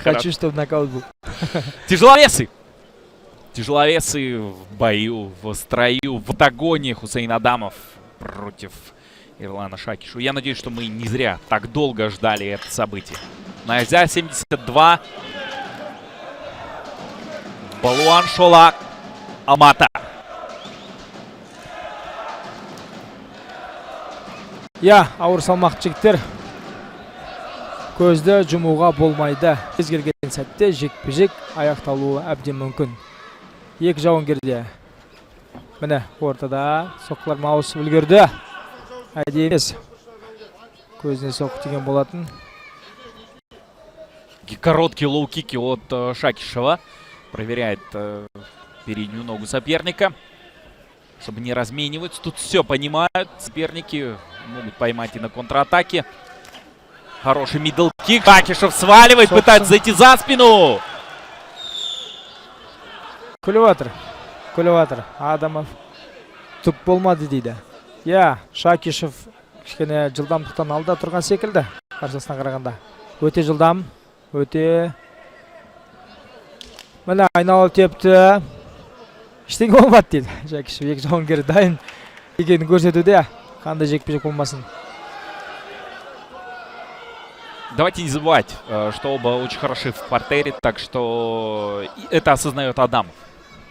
Хочу, чтобы нокаут был. Тяжеловесы. Тяжеловесы в бою, в строю, в догоне. Хусейн Адамов против Ирлана Шакишу. Я надеюсь, что мы не зря так долго ждали это событие. Найзя 72. Балуан Шолак. Алматы. Я, ауыр салмақ жігіттер. Көзді жұмуға болмайды. Кез келген сәтте жекпе-жек аяқталуы әбден мүмкін. Екі жауынгерде. Міне, ортада соққылар ауысып үлгерді. Әдейі емес. Көзіне соққы тиген болатын. Короткие лоу-кики от Шакишева. Проверяет переднюю ногу соперника, чтобы не размениваться. Тут все понимают. Соперники могут поймать и на контратаке. Хороший мидл-кик. Шакишев сваливает, пытается зайти за спину. Күліп жатыр. Адамов түк болмады дейді. Я, Шакишев кішкене жылдамдықтан алда тұрған секілді. Қарсысына қарағанда. Өте жылдам. Өте. Міне айналып тепті. Ештеңе болмады дейді. Шакишев екі жауынгер дайын екенін көрсетуде. Қандай жекпе-жек болмасын. Давайте не забывать, что оба очень хороши в партере, так что это осознает Адамов.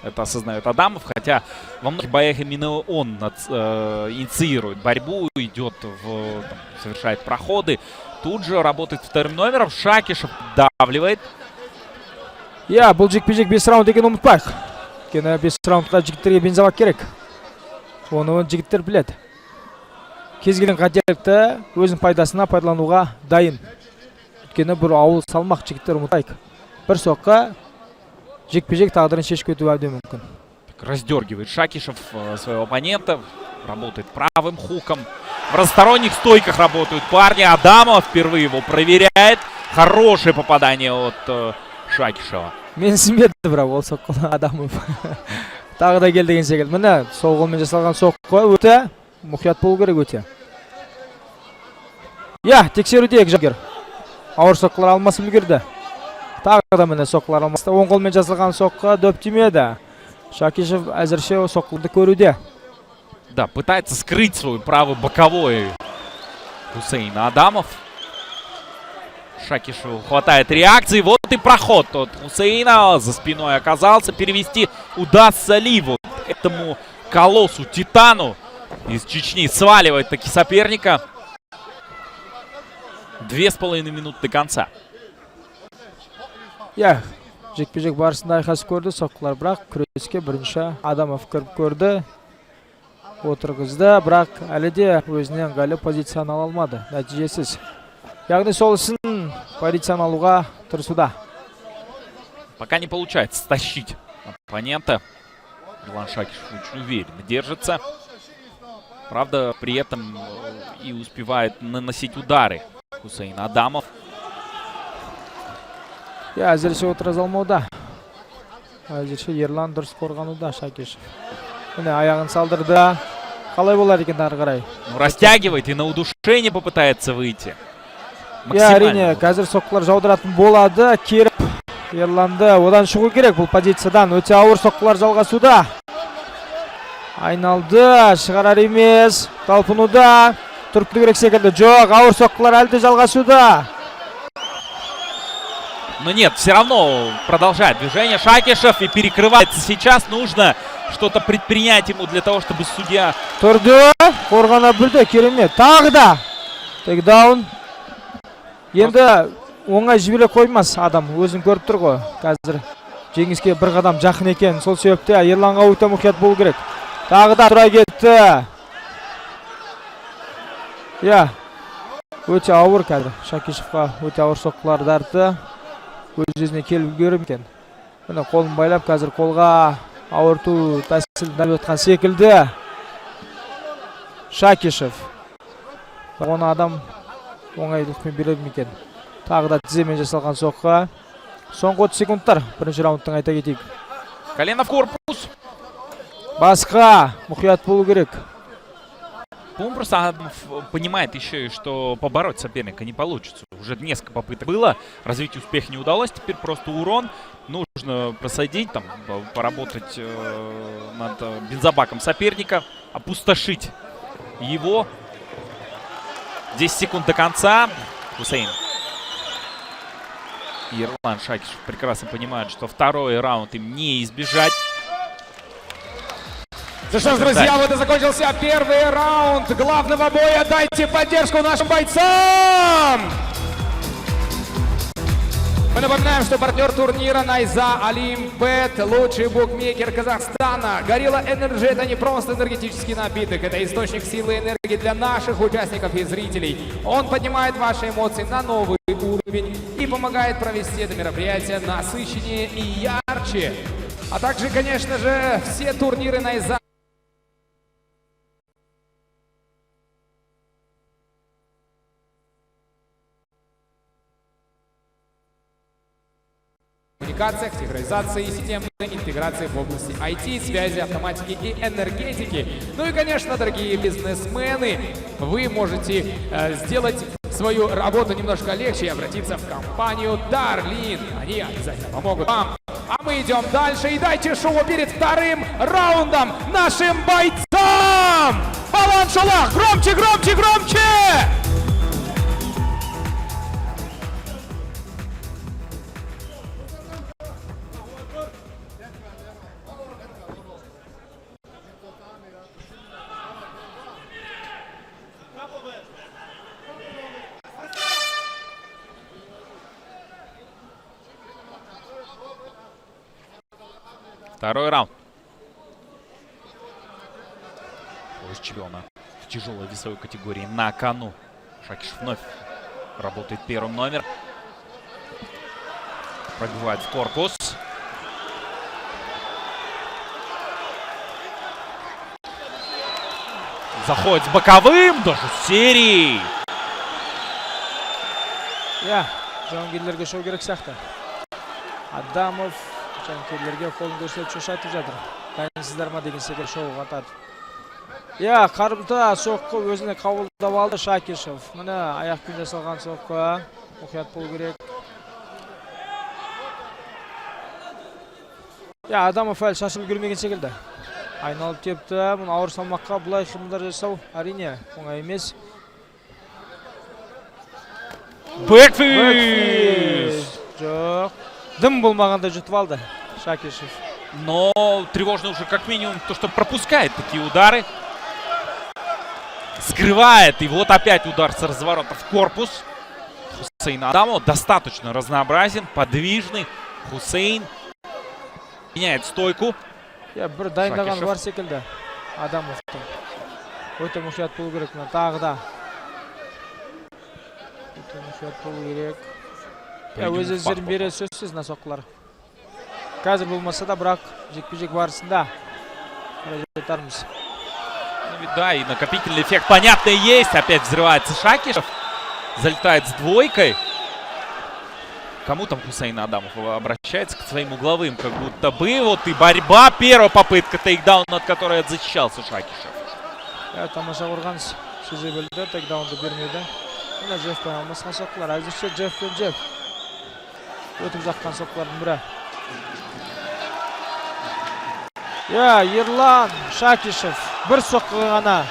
Это осознает Адамов, хотя во многих боях именно он инициирует борьбу, идет, совершает проходы. Тут же работает вторым номером. Шакишев давливает. Я, бұл жекпе-жек 5 раунд екенін ұмытпайық. Өйткені 5 раундқа жігіттерге бензабак керек. Оны жігіттер біледі. Кез келген қателікті өзінің пайдасына пайдалануға дайын. Өйткені бір ауыл салмақ жігіттер ұмытайық. Бір соққа жекпе-жек тағдырын шешіп кетуі әбден мүмкін. Раздергивает Шакишев своего оппонента. Работает правым хуком. В разносторонних стойках работают парни. Адамов впервые его проверяет. Хорошее попадание от Шакишева. Мен сенбеді бірақ ол соққы Адамов. Тағы да кел деген секілді. Міне сол қолмен жасалған соққы өте мұқият болу керек өте. Я, тексеруде екі жауынгер. Ауыр соққылар алмасып үлгерді. Тағы да міне соққылар алмасты. Оң қолмен жасалған соққы дөп тимеді. Шакишев әзірше соққыларды көруде. Да, пытается скрыть свой правый боковой Хусейн Адамов. Шакишеву хватает реакции. Вот и проход от Хусейна. За спиной оказался. Перевести удастся ли вот этому колоссу, титану из Чечни. Сваливает таки соперника. 2,5 минуты до конца. Я, жекпе-жек барысында айқас көрді. Соққылар бірақ күреске бірінші Адамов кіріп көрді. Отырғызды, бірақ әлі де өзінен ыңғайлы позицияны ала алмады. Нәтижесіз. Яғни сол үшін позицияны алуға тырысуда. Пока не получается стащить оппонента. Ирлан Шакишев очень уверенно держится. Правда, при этом и успевает наносить удары Хусейн Адамов. Я әзірше отырғыз алмауда. Әзірше Ерлан дұрыс қорғануда Шакишев. Міне аяғын салдырды. Қалай болар екен ары қарай? Растягивает и на удушение попытается выйти. Я, әрине, қазір соққылар жаудыратын болады. Керіп Ерланды одан шығу керек бұл позициядан. Өте ауыр соққылар жалғасуда. Айналды, шығарар емес. Талпынуда. Тұрып керек секілді. Жоқ, ауыр соққылар әлде жалғасуда. Но нет, все равно продолжает движение Шакишев и перекрывается. Сейчас нужно что-то предпринять ему для того, чтобы судья... Тұрды, қорғана білді, керемет. Тағы да. Тейкдаун. Енді оңай жібере қоймас адам. Өзін көріп тұр ғой. Қазір жеңіске бір қадам жақын екен. Сол себепте Ерланға өте мұқият болу керек. Тағы да тұра кетті. Я, өте ауыр қазір. Шакишевқа өте ауыр соққылар дарты. Өз-өзіне келіп көрім екен. Міне қолын байлап қазір қолға ауырту тәсілін дәл өтқан секілді. Шакишев. Оны адам оңайлықпен береді екен. Тағы да тіземен жасалған соққа. Соңғы 30 секундтар. Бірінші раундтың айта кетейік. Колено в корпус. Басқа мұқият болу керек. По-моему, просто Адамов понимает еще и, что побороть соперника не получится. Уже несколько попыток было, развить успех не удалось, теперь просто урон. Нужно просадить, там, поработать над бензобаком соперника, опустошить его. 10 секунд до конца. Хусейн и Ерлан Шакишев прекрасно понимают, что второй раунд им не избежать. Ну что ж, друзья, вот и закончился первый раунд главного боя. Дайте поддержку нашим бойцам! Мы напоминаем, что партнер турнира Найза Олимпет, лучший букмекер Казахстана. Горилла Энерджи — это не просто энергетический напиток, это источник силы и энергии для наших участников и зрителей. Он поднимает ваши эмоции на новый уровень и помогает провести это мероприятие насыщеннее и ярче. А также, конечно же, все турниры Найза коммуникациях, цифровизации и системной интеграции в области IT, связи, автоматики и энергетики. Ну и, конечно, дорогие бизнесмены, вы можете сделать свою работу немножко легче и обратиться в компанию Darlin. Они обязательно помогут вам. А мы идем дальше и дайте шоу перед вторым раундом нашим бойцам! Балан Шолах! Громче, громче, громче! Второй раунд. Пояс чемпиона в тяжелой весовой категории на кону. Шакишев вновь работает первым номером. Пробивает в корпус. Заходит с боковым, даже с серией. Жауынгерлерге шоу керек сияқты. Адамов жанкүйерлерге қолын көрсетіп шошайтып жатыр. Дайынсыздар ма деген секілді шоуға атады. Қарымта соққы өзіне қабылдап алды Шакишев. Міне аяқпен жасалған соққы. Мұқият болу керек. Адамов әлі шашылып үлгермеген секілді. Айналып тепті. Мұны ауыр салмаққа бұлай қимылдар жасау әрине оңай емес. Бэкфист! Жоқ. Дым болмағанда жұтып алды Шакишев. Но тревожно уже как минимум то, что пропускает такие удары. Скрывает. И вот опять удар с разворота в корпус. Хусейн Адамов достаточно разнообразен, подвижный. Хусейн меняет стойку. Бір дайындаған бар секілді Адамовтың. Өте мұқият болу керек. Тағы да. Өте мұқият болу керек. Өз-өздерін бере сөзсіз соққылар. Қазір болмаса да, бірақ жекпе-жек барысында жетармыз. Да, и накопительный эффект, понятно, есть. Опять взрывается Шакишев. Залетает с двойкой. Кому там Хусейн Адамов обращается? К своим угловым, как будто бы. Вот и борьба. Первая попытка тейкдаун, от которой защищался Шакишев. Тамаша қорғаныс сезе білді. Тейкдаунды бермеді. Мына Джеффпен алмасқан соққылар. Әзірше Джефф пен Джефф өтіп жаққан соққылардың бірі. Ерлан Шакишев бір соққы ғана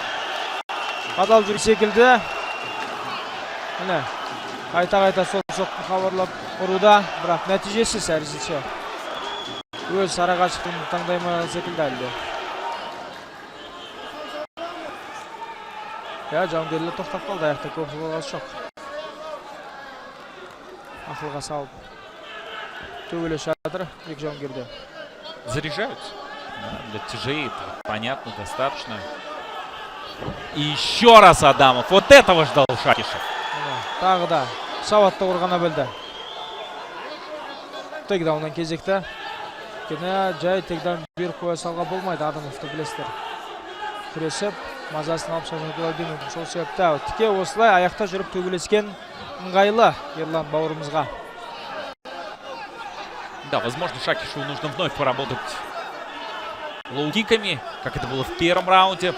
қадалып жүр секілді. Міне қайта-қайта сол соққы хабарлап ұруда, бірақ нәтижесіз әзірше. Өз арақашықтығын таңдайма секілді әлде. Жауынгерлер тоқтап қалды, аяқта көп болғасы жоқ. Ақылға салып төбелес жатыр екі жауынгерде. Заряжаются. Для тяжей это понятно, достаточно. И еще раз Адамов. Вот этого ждал Шакишев. Тағы да сауатты ұрғана білді. Тейкдауннан кезекті. Кені жай тейкдаун беріп қоя салға болмайды Адамовты білесіздер. Күресіп, мазасын алып шашатуға демейді. Сол себепті тіке осылай аяқта жүріп төбелескен ыңғайлы Ерлан бауырымызға. Да, возможно, Шакишеву нужно вновь поработать лоу-киками, как это было в первом раунде.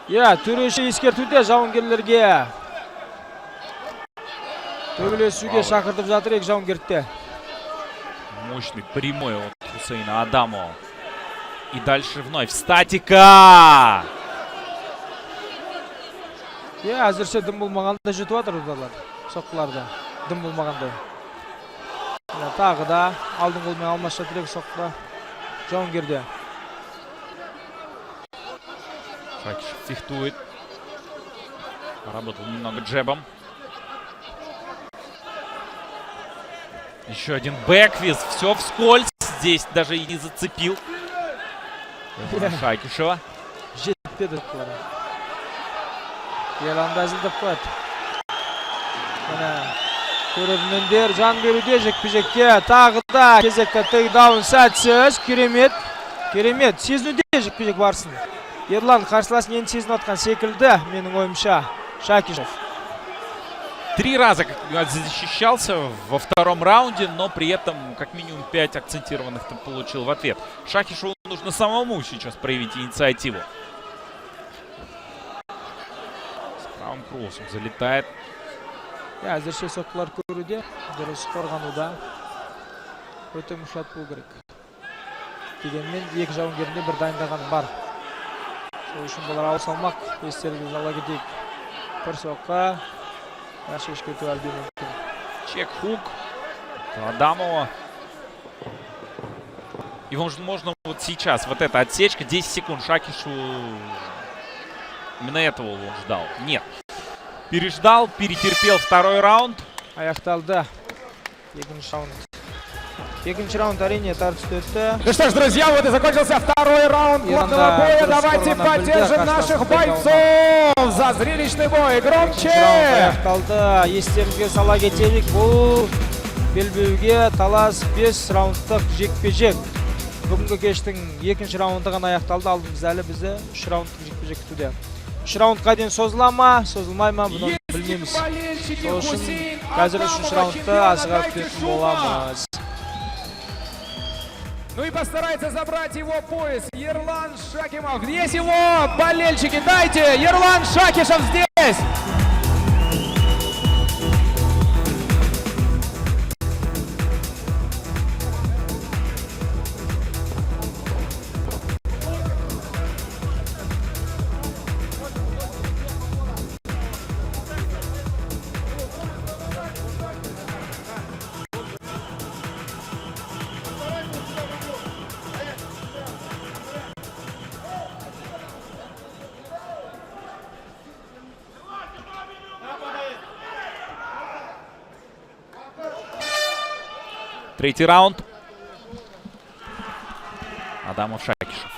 Ya төреші ескертуде жауынгерлерге. Төбелесуге шақыртып жатыр екі жауынгерді. Мощный прямой от Хусейна Адамова. И дальше вновь статика. Ya әзірше дым болмағанда жетіп жатыр ұлдарлар. Соққыларда. Дым болмағанда. Тағы да алдың қолмен алмас жатыр екі соққыда. Жауынгерде. Шакишев фехтует. Поработал немного джебом. Еще один бэквиз. Все вскользь. Здесь даже и не зацепил. Шакишева. Жетпеді соққылары. Ерланды әзілдіп қойды. Көрермендер жан беруде жекпе-жекке. Тағы да кезекті тейкдаун сәтсіз. Керемет. Керемет. Сезінуде жекпе-жек барсын. Ерлан қарсыласын енді сезініп отқан секілді, менің ойымша. Шакишев. 3 раза защищался во втором раунде, но при этом как минимум 5 акцентированных там получил в ответ. Шакишеву нужно самому сейчас проявить инициативу. С правым кроссом залетает. Әзірше соққылар көруде, дұрыс қорғануда. Өте мұшат бұл керек. Дегенмен екі жауынгерінде бір дайындаған бар. Сол үшін болар ауыр салмақ. Естеріңізге сала кетейік. Бір соққа. Шешке төәлге мүмкін. Чек-хук. Адамова. И можно вот сейчас, вот эта отсечка, 10 секунд Шакишу. Именно этого он ждал. Нет. Переждал, перетерпел второй раунд. Аяқталды. Екінші раунд. Екінші раунд әрине тартысты өтті. Ну что ж, друзья, вот и закончился второй раунд главного боя. Давайте поддержим наших бойцов за зрелищный бой. Громче! Аяқталды. Естеріңізге сала кетелік. Бұл белбеуге талас 5 раундтық жекпе-жек. Бүгінгі кештің екінші раунды ғана аяқталды. Алдымыз әлі бізді 3 раундтық жекпе-жек күтуде. 3 раундқа дейін созыла ма, созылмай ма, бұны білмейміз. Сол үшін қазір 3-ші раундты асыға күтетін боламыз. Ну и постарается забрать его пояс Ерлан Шакимов. Здесь его болельщики. Дайте! Ерлан Шакишев здесь! Третий раунд. Адамов, Шакишев.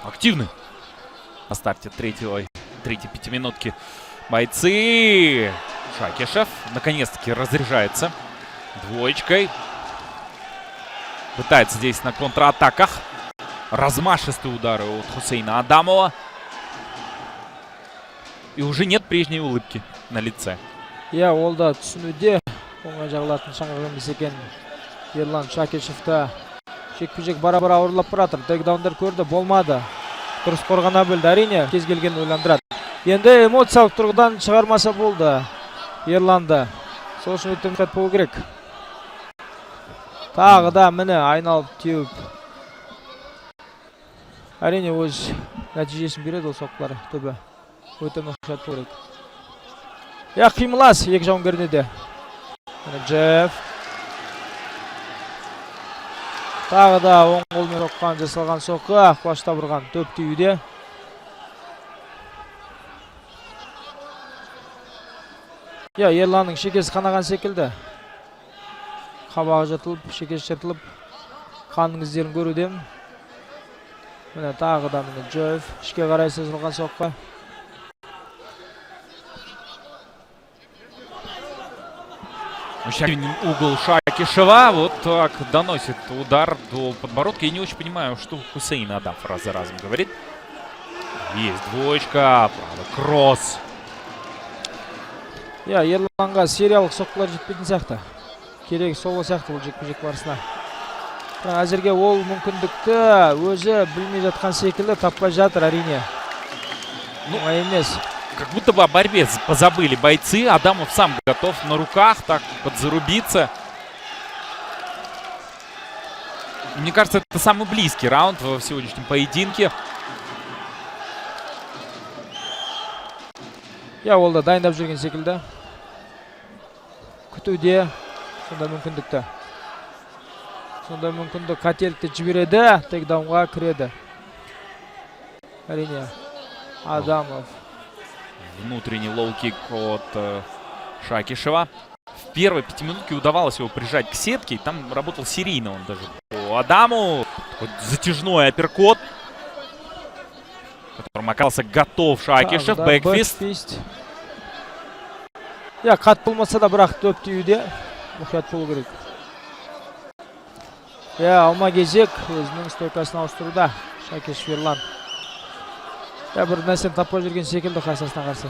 Активны на старте третьей пятиминутки бойцы. Шакишев наконец-таки разряжается двоечкой. Пытается здесь на контратаках. Размашистые удары от Хусейна Адамова. И уже нет прежней улыбки на лице. Я ол да түсінуде. Оңай жағылатын шаңғы емес екен. Ерлан Шакишевті жекпе-жек бара-бара ауырлап баратыр. Тейкдаундар көрді, болмады. Дұрыс қорғана білді. Әрине кез келген ойландырады. Енді эмоциялық тұрғыдан шығармаса болды Ерланды. Сол үшін өте мұқат болу керек. Тағы да міне айналып теуіп. Әрине өз нәтижесін береді ол соққылары төбі. Өте мұқат болу керек. Я қимылас екі жауынгеріне де. Джефф. Тағы да оң қолмен соққан жасалған соққы. Құлашта бұрған төп түйуде. Я Ерланның шекесі қанаған секілді. Қабағы жатылып, шекесі жатылып, қанның іздерін көрудем. Міне тағы да міне Джефф. Ішке қарай созылған соққы. Угол Шакишева. Вот так доносит удар до подбородка. Я не очень понимаю, что Хусейн Адамов раз за разом говорит. Есть двоечка. Правда, кросс. Я Ерланға сериялық соққылар жетпейтін сияқты. керегі сол сияқты бұл жекпе-жек барысында. Бірақ әзірге ол мүмкіндікті өзі білмей жатқан секілді, таппай жатыр әрине. Оңай емес. Как будто бы о борьбе позабыли бойцы. Адамов сам готов на руках так подзарубиться. Мне кажется, это самый близкий раунд в сегодняшнем поединке. Я ол да дайындап жүрген секілді. Күтуде сонда мүмкіндікті. Сонда мүмкіндік қателікті жібереді, тейкдаунға кіреді. Әрине, Адамов. Внутренний лоу-кик от Шакишева. В первой пятиминутке удавалось его прижать к сетке. И там работал серийно он даже по Адаму. Такой затяжной апперкот, которым оказался готов Шакишев. Бэкфист. Я қат болмаса да бірақ дөп тиюде мұқият болу керек. Алма кезек өзінің стойкасын ауыстыруда Шакишев Ерлан. Бір нәрсені таппай жүрген секілді қарсысына қарсы.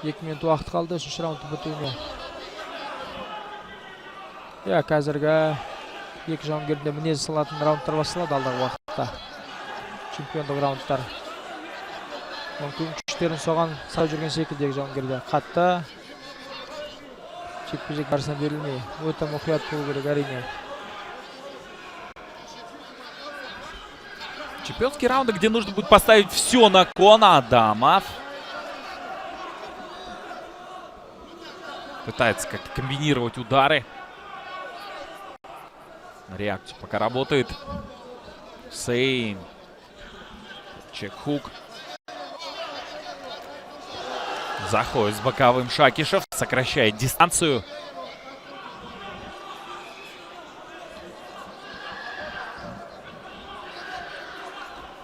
Екі минут уақыт қалды үшінші раундты бітуіне. Қазіргі екі жауынгерінде мінез салатын раундтар басталады алдағы уақытта. Чемпиондық раундтар. Мүмкін күштерін соған сау жүрген секілдегі жауынгерде. Қатты жекпе-жек барысына берілмей. Өте мұқият болу керек әрине. Чемпионские раунды, где нужно будет поставить все на кон. Адамов пытается как-то комбинировать удары. Реакция пока работает. Сейн. Чек-хук. Заходит с боковым Шакишев. Сокращает дистанцию.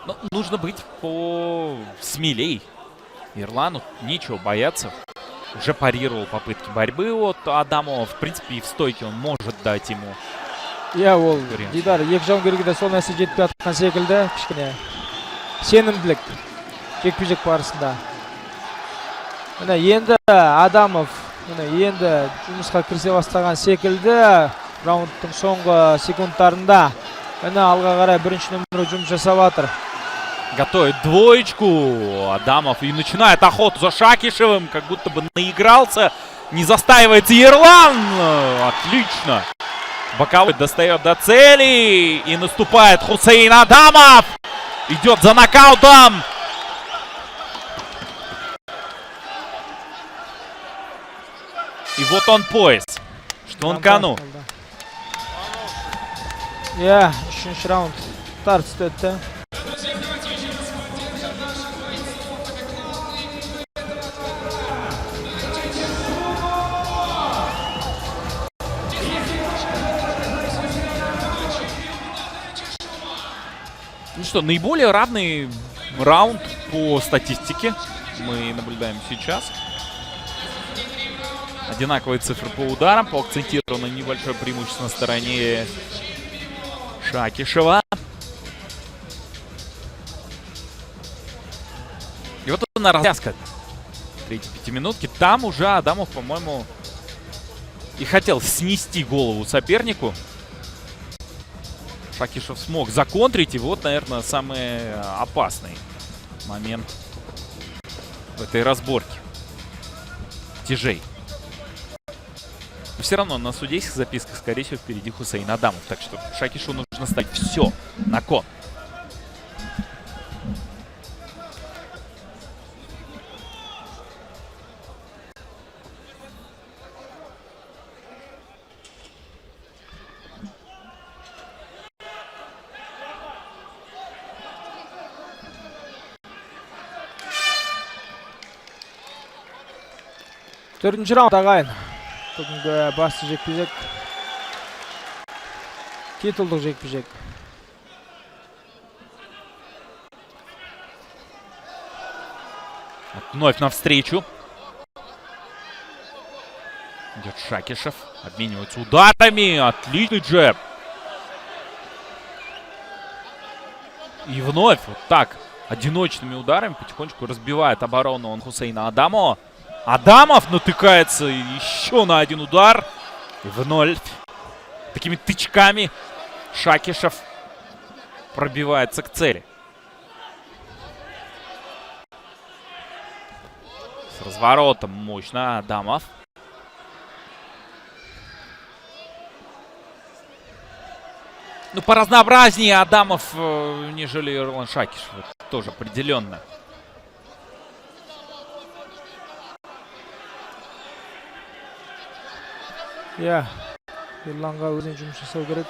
Но нужно быть посмелей. Ерлану нечего бояться. Уже парировал попытки борьбы от Адамова. В принципе, и в стойке он может дать ему. Ол Дидар екі жауынгерге де сол нәрсе жетпей жатқан секілді. Кішкене сенімділік жекпе-жек барысында. Енді Адамов енді жұмысқа кірісе бастаған секілді. Раундтың соңғы секундтарында алға қарай бірінші нөмірі жұмыс жасап жатыр. Готовит двоечку. Адамов и начинает охоту за Шакишевым. Как будто бы наигрался. Не застаивается Ерлан. Отлично. Боковой достает до цели. И наступает Хусейн Адамов. Идет за нокаутом. И вот он пояс. Что он кону. Үшінші раунд тартысты өтті. Ну что, наиболее равный раунд по статистике мы наблюдаем сейчас. Одинаковые цифры по ударам, по акцентированно небольшое преимущество на стороне Шакишева. И вот она развязка третьей пятиминутки. Там уже Адамов, по-моему, и хотел снести голову сопернику. Шакишев смог законтрить. И вот, наверное, самый опасный момент в этой разборке. Тяжей. Но все равно на судейских записках, скорее всего, впереди Хусейн Адамов. Так что Шакишеву нужно ставить все на кон. Төртінші раунд ағайын. Бүгінгі басты жекпе-жек. Титулдық жекпе-жек. Вновь навстречу. Идет Шакишев. Обменивается ударами. Отличный джеб. И вновь вот так, одиночными ударами потихонечку разбивает оборону он Хусейна Адамова. Адамов натыкается еще на один удар. И вновь такими тычками Шакишев пробивается к цели. С разворотом мощно Адамов. Ну, по разнообразнее Адамов, нежели Ерлан Шакишев. Это тоже определенно. Ya, Ерланға өзін жұмыс жасау керек.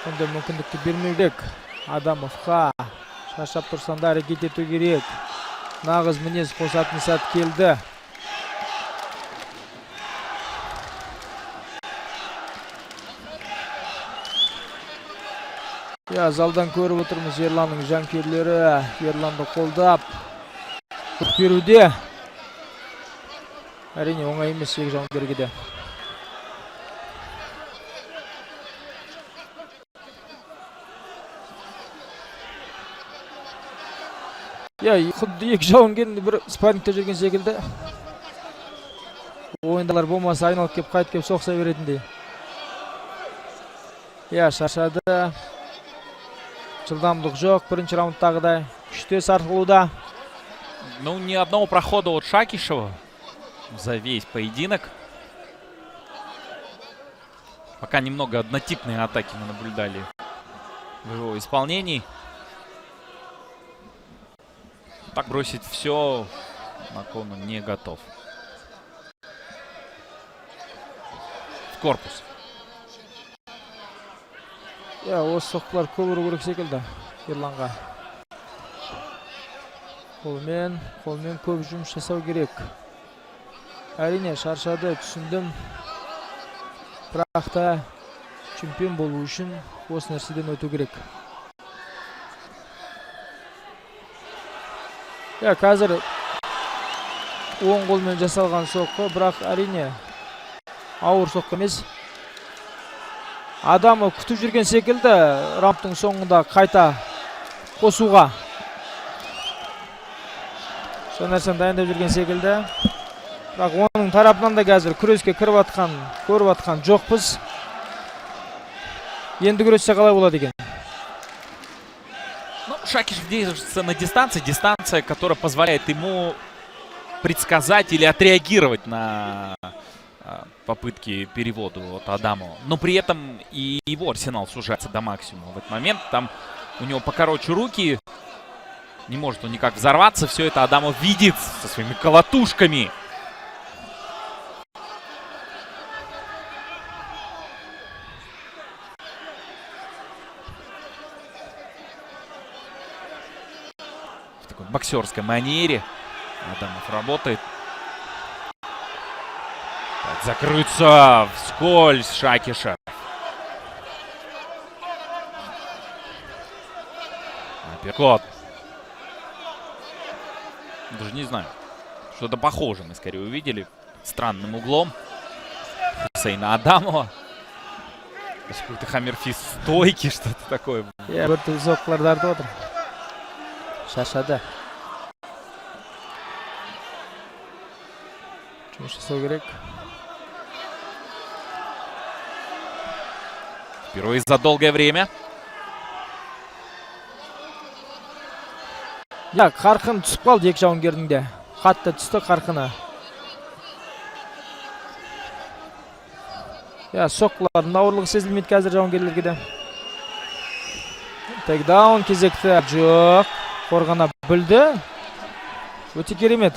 Ондай мүмкіндікті бермеу керек. Адамовқа шаршап тұрсанда әрекет ету керек. Нағыз мінез қосатын сәт келді. Ya, залдан көріп отырмыз Ерланның жанкүйерлері Ерланды қолдап күш беруде. Әрине оңай емес екі жауынгерге де. Ya, құдды екі жауынгерді бір спаррингте жүрген секілді. Ойындалар болмаса айналып кеп қайт кеп соқса беретіндей. Ya, шаршады. Жылдамдық жоқ, бірінші раундтағыдай. Күште сарқылуда. Ну, ни одного прохода от Шакишева за весь поединок. Пока немного однотипные атаки мы наблюдали в его исполнении. Так бросить все на кон он не готов. В корпус. Ya, осы соққылар көбіру керек секілді Ерланға. Қолмен көп жұмыс жасау керек. Әрине шаршады, түсіндім. Бірақ та чемпион болу үшін осы нәрседен өту керек. Ya, қазір оң қолмен жасалған соққы, бірақ әрине ауыр соққы емес. Адамы күтіп жүрген секілді раундтың соңында қайта қосуға. Сол нәрсені дайындап жүрген секілді. Бірақ оның тарапынан да қазір күреске көріп атқан жоқпыз. Енді күрессе қалай болады екен? Ну, Шакишев держится на дистанции. Дистанция, которая позволяет ему предсказать или отреагировать на попытки перевода от Адамова. Но при этом и его арсенал сужается до максимума в этот момент. Там у него покороче руки. Не может он никак взорваться. Все это Адамов видит со своими колотушками. В такой боксерской манере Адамов работает. Закрыться вскользь Шакишев. Апперкот. Даже не знаю. Что-то похоже мы скорее увидели. Странным углом. Хусейна Адамова. Какой-то хаммерфист стойки, что-то такое. Ya, bir türlü soqqilarda o'tir. Shashada. Жұмыс жасау керек. Впервые за долгое время. Ya, қарқын түсіп қалды екі жауынгердің де. Қатты түсті қарқыны. Ya, соққылардың ауырлығы сезілмейді қазір жауынгерлерге де. Тейкдаун кезекті. Жоқ. Қорғана білді. Өте керемет.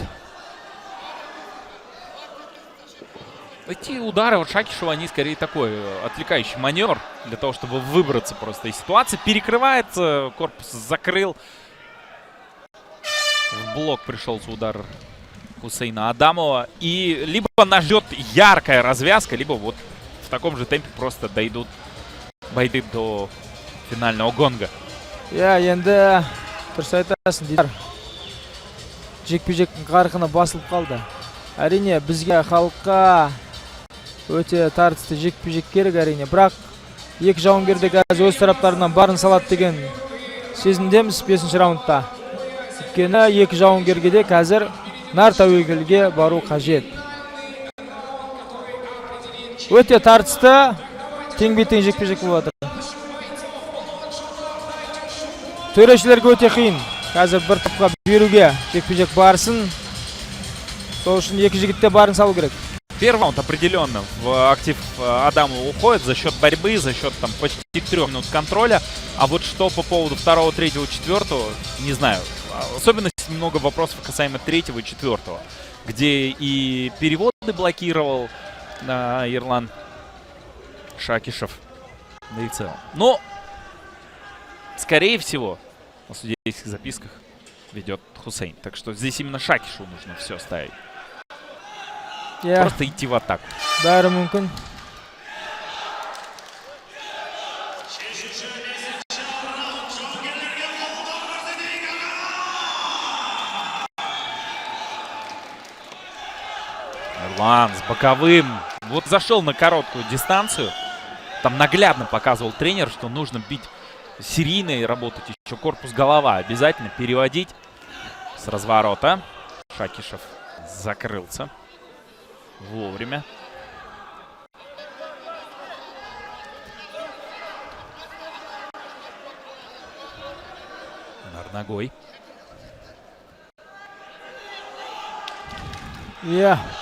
Эти удары от Шакишева, они скорее такой отвлекающий маневр для того, чтобы выбраться просто из ситуации. Перекрывается, корпус закрыл. В блок пришелся удар Хусейна Адамова. И либо нас ждет яркая развязка, либо вот в таком же темпе просто дойдут бойцы до финального гонга. Ya, енді дұрыс айтасың дейді. Жекпе-жектің қарқыны басылып қалды. Әрине бізге халыққа өте тартысты жекпе-жек керек әрине. Бірақ Екі жауынгер де қазір өз тараптарынан барын салады деген сезімдеміз 5-ші раундта. Өйткені екі жауынгерге де қазір нар тәуекелге бару қажет. Өте тартысты, тең-бе-тең жекпе-жек болып жатыр. Төрешілерге өте қиын. Қазір бір топқа беруге жекпе-жек барсын. Сол үшін екі жігіт те барын салу керек. Первый раунд определенно в актив Адама уходит за счет борьбы, за счет там почти 3 минут контроля. А вот что по поводу второго, третьего, четвертого, не знаю. Особенно много вопросов касаемо третьего и четвертого, где и переводы блокировал Ерлан Шакишев. Да и в целом. Но, скорее всего, на судейских записках ведет Хусейн. Так что здесь именно Шакишу нужно все ставить. Просто идти в атаку. Бәрі мүмкін. Ерлан с боковым. Вот зашел на короткую дистанцию. Там наглядно показывал тренер, что нужно бить серийно и работать еще корпус-голова. Обязательно переводить с разворота. Шакишев закрылся вовремя. Удар ногой.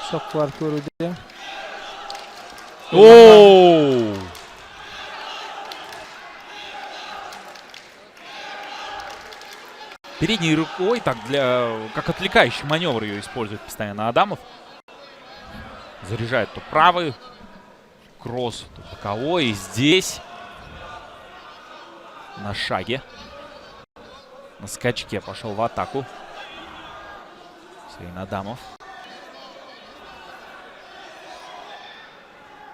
Соққылар көруде. Оу! Передней рукой, так как отвлекающий маневр ее использует постоянно Адамов. Заряжает то правый кросс, то боковой. И здесь на шаге, на скачке пошел в атаку Хусейн Адамов.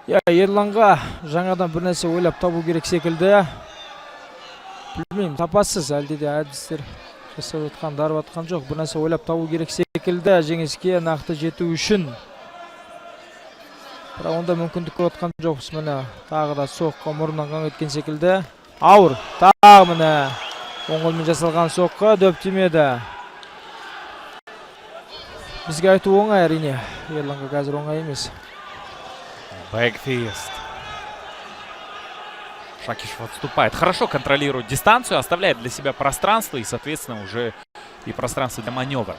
Ерланға жаңадан бір нәрсе ойлап табу керек секілді. Білмеймін, тапасыз әлде де әдістер жасап отқан, дарып атқан жоқ. Бір нәрсе ойлап табу керек секілді жеңіске нақты жету үшін. Бірақ онда мүмкіндік көріп отқан жоқпыз. Міне тағы да соққы мұрнынан қан кеткен секілді. Ауыр, тағы міне оң қолмен жасалған соққы дөп тимеді. Бізге айту оңай әрине. Ерланға қазір оңай емес. Бэкфист. Шакишев отступает. Хорошо контролирует дистанцию, оставляет для себя пространство и, соответственно, уже и пространство для маневра.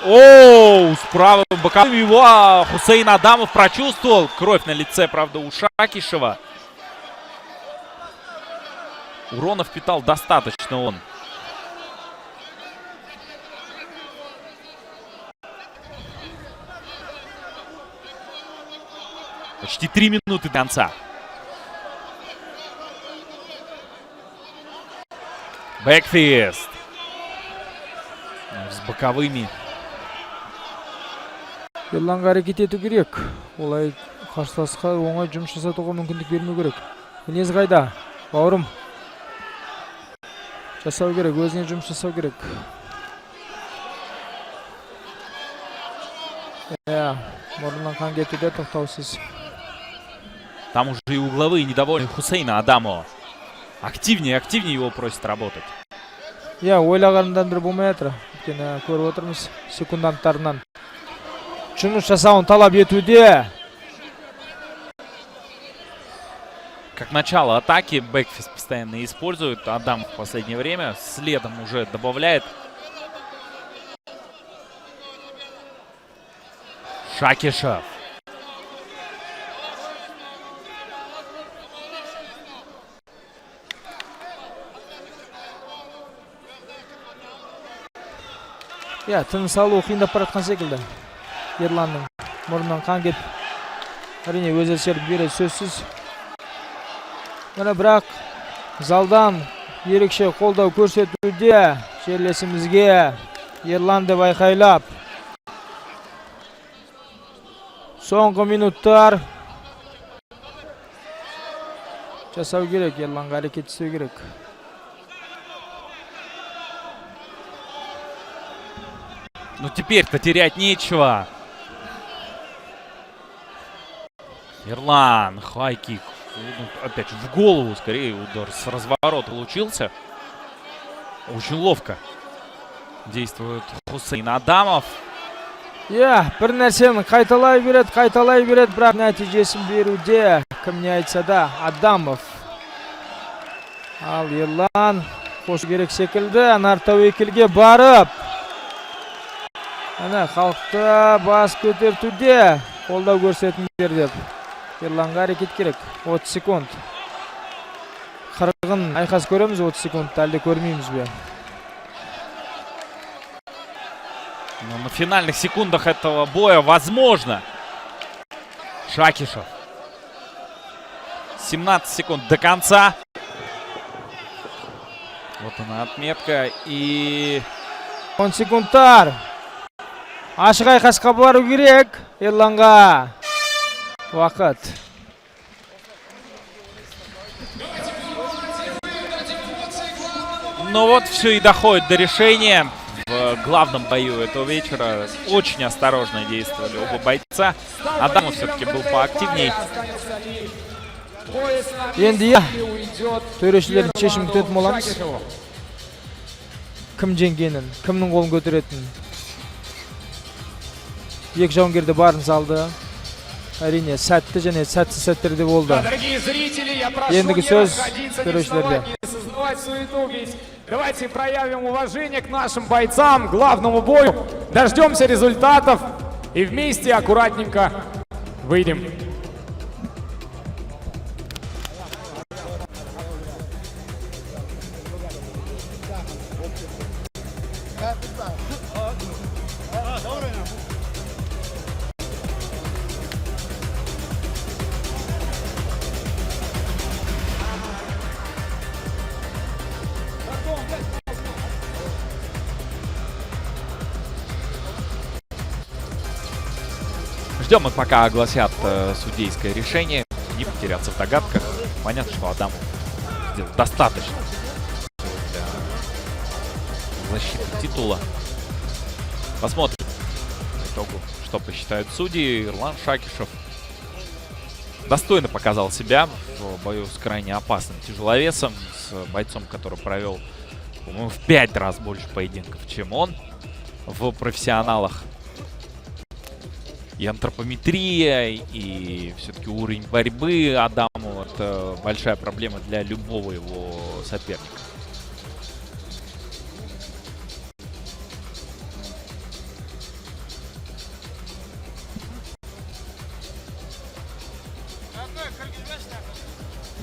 Оу, справа боковым его Хусейн Адамов прочувствовал. Кровь на лице, правда, у Шакишева. Урона впитал достаточно он. Почти 3 минуты до конца. Бэкфист. С боковыми. Ерланға әрекет ету керек. Олай қарсыласқа оңай жұмыс жасатуға мүмкіндік бермеу керек. Мінез қайда? Бауырым. Жасау керек, өзіне жұмыс жасау керек. Мұрнынан қан кетуде тоқтаусыз. Там уже и угловые недовольны Хусейна Адамова. Активнее его просят работать. Ойлағанымдан бір болмай жатыр. Өйткені көріп отырмыз секунданттарынан. Жұмыс жасауын талап етуде. Как начало атаки Бэкфист постоянно использует. Адам в последнее время следом уже добавляет. Шакишев. Тыныс алу қиындап бара жатқан секілді. Ерланның мұрнынан қан кетіп, әрине өз әсерін береді сөзсіз. Міне бірақ залдан ерекше қолдау көрсетуде жерлесімізге Ерлан деп айқайлап. Соңғы минуттар жасау керек, Ерланға әрекет істеу керек. Ну теперь-то терять нечего. Ерлан, хайкик. Ну, опять же, в голову скорее удар с разворота получился. Очень ловко действует Хусейн Адамов. Bir нәрсені қайталай береді, бірақ нәтижесін беруде, кім не айтса да, Адамов. Ал Ерлан қош керек секілді, нар тәуекелге барып. Ана халықты бас көтертуде, қолдау көрсетіңдер деп. Ерланға әрекет керек. 30 секунд. Қырғын айқас көреміз 30 секундта, әлде көрмейміз бе? Но на финальных секундах этого боя возможно. Шакишев. 17 секунд до конца. Вот она отметка. И 10 секундтар. Ашық айқасқа бару керек. Ерланға. Уақыт. ну вот все и доходит до решения. В главном бою этого вечера очень осторожно действовали оба бойца. Адамов все-таки был поактивней. Енді төрешілердің шешім күтетін боламыз. Кім жеңгенін, кімнің қолын көтеретінін. Екі жауынгерді барын салды. Әрине, сәтті және сәтсіз сәттерде болды. Ендігі сөз төрешілерде. Давайте проявим уважение к нашим бойцам, главному бою. Дождемся результатов и вместе аккуратненько выйдем. Ждем, пока огласят судейское решение. Не потеряться в догадках. Понятно, что Адамов сделал достаточно для защиты титула. Посмотрим по итогу, что посчитают судьи. Ирлан Шакишев достойно показал себя в бою с крайне опасным тяжеловесом. С бойцом, который провел, по-моему, в 5 раз больше поединков, чем он в профессионалах. И антропометрия, и все-таки уровень борьбы Адаму — это большая проблема для любого его соперника.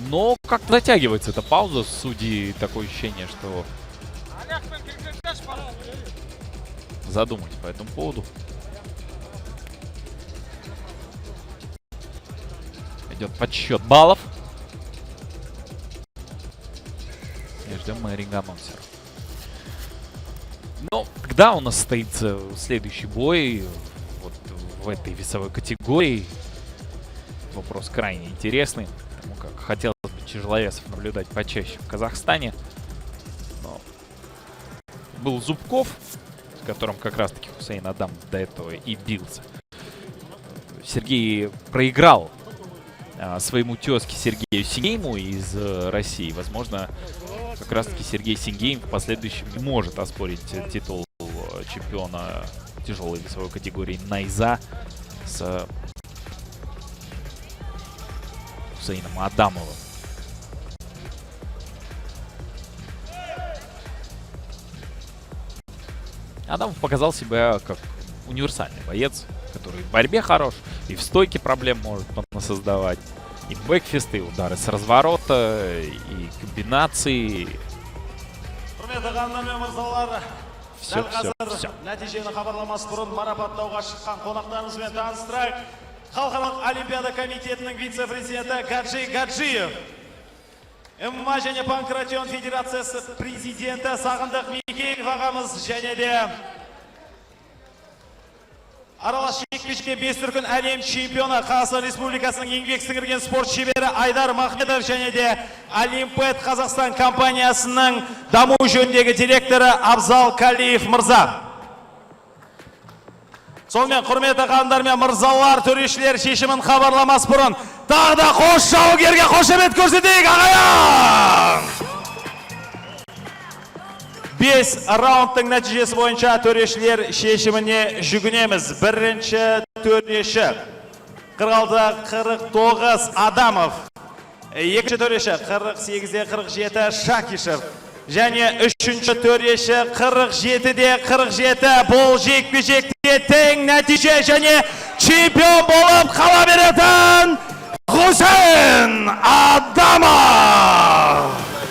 Но как затягивается эта пауза, судьи, такое ощущение, что задумать по этому поводу. Идет подсчет баллов. И ждем мы рингоносера. Но когда у нас состоится следующий бой вот в этой весовой категории? Вопрос крайне интересный. Потому как хотелось бы тяжеловесов наблюдать почаще в Казахстане. Но был Зубков, с которым как раз таки Хусейн Адамов до этого и бился. Сергей проиграл своему тезке Сергею Сингейму из России. Возможно, как раз-таки Сергей Сингейм в последующем не может оспорить титул чемпиона тяжелой весовой категории Найза с Хусейном Адамовым. Адамов показал себя как универсальный боец, который в борьбе хорош, и в стойке проблем может создавать. И бэкфисты, и удары с разворота, и комбинации. Все. Нәтижені хабарламас бұрын марапаттауға шыққан қонақтарымызбен таныстырайық. Халықаралық Олимпиада комитетінің вице-президенті Гаджи Гаджиев. ММА және Панкратион Федерациясы президенті Сағындық Микеев ағамыз және де аралас жекпе-жекке 5 дүркін әлем чемпионы Қазақстан Республикасының еңбек сіңірген спорт шебері Айдар Махметов және де Олимпиад Қазақстан компаниясының даму жөніндегі директоры Абзал Калиев мырза. Сонымен құрметті қауымдар мен мырзалар, төрешілер шешімін хабарламас бұрын Тағы да қош жауынгерге қошемет көрсетейік ағайын! 5 раундтың нәтижесі бойынша төрешілер шешіміне жүгінеміз. Бірінші төреші 46-49 Адамов. Екінші төреші 48-47 Шакишев. Және үшінші төреші 47-47. Бұл жекпе-жекте тең нәтиже және чемпион болып қала